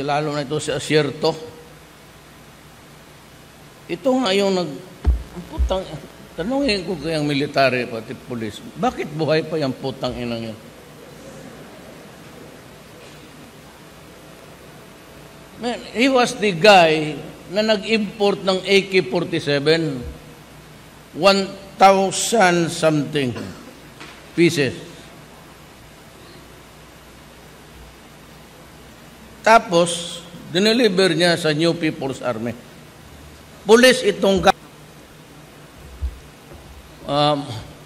lalo na ito si Asierto. Ito nga yung putang, tanungin ko kayang military pati pulis, bakit buhay pa yung putang inang yan? Man, he was the guy na nag-import ng AK-47, 1,000 something pieces. Tapos, dineliver niya sa New People's Army. Pulis itong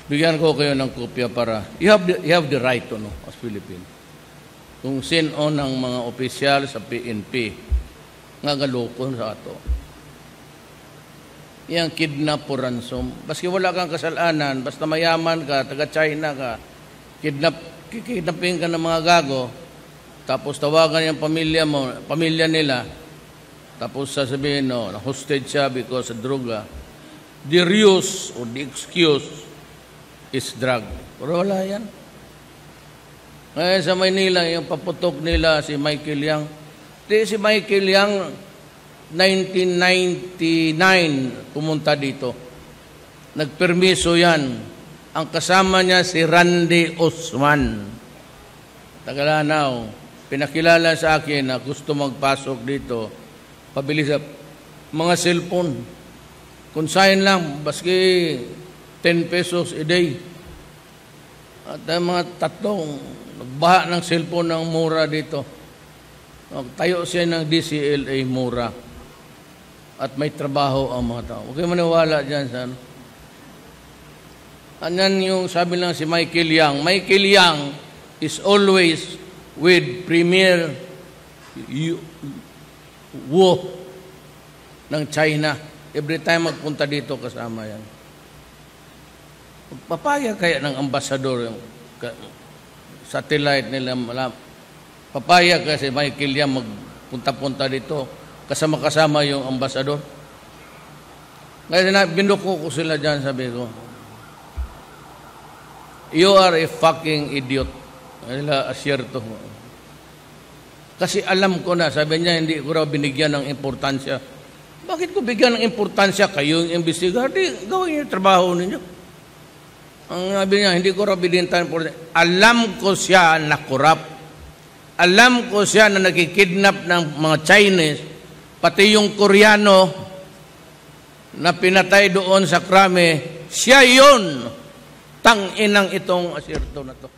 bigyan ko kayo ng kopya para you have the right to know as Philippine. Kung sino ng mga opisyal sa PNP nga galukon sa ato. Yang kidnap o ransom. Baski wala kang kasalanan, basta mayaman ka, taga-China ka, kidnapping ka ng mga gago, tapos tawagan yung pamilya nila, tapos sasabihin, no, hostage siya because of droga. The ruse or the excuse is drug. Pero wala yan. Ngayon sa Maynila, yung paputok nila si Michael Yang. Si Michael Yang, 1999, pumunta dito. Nagpermiso yan. Ang kasama niya si Randy Osman. Tagalanaw. Pinakilala sa akin na gusto magpasok dito. Pabili sa mga cellphone. Consign lang, baski 10 pesos a day. At mga tatlong nagbaha ng cellphone ng mura dito. Tayo siya ng DCLA mura. At may trabaho ang mga tao. Huwag kayo maniwala dyan sa ano. Anyan yung sabi lang si Michael Yang. Michael Yang is always with Premier Wu ng China. Every time magpunta dito kasama yan. Papaya kaya ng ambasador yung satellite nila. Papaya kasi Michael Yang magpunta-punta dito. Kasama-kasama yung ambasador. Ngayon, binuko ko sila dyan, sabi ko, you are a fucking idiot. Nila Asierto. Kasi alam ko na, sabi niya, hindi ko raw binigyan ng importansya. Bakit ko bigyan ng importansya? Kayo yung imbestigar, di gawin yung trabaho ninyo. Ang sabi niya, hindi ko raw binigyan ng importansya. Alam ko siya na corrupt. Alam ko siya na nakikidnap ng mga Chinese, pati yung Koreano na pinatay doon sa krame, siya yun. Tang-inang itong Asierto na to.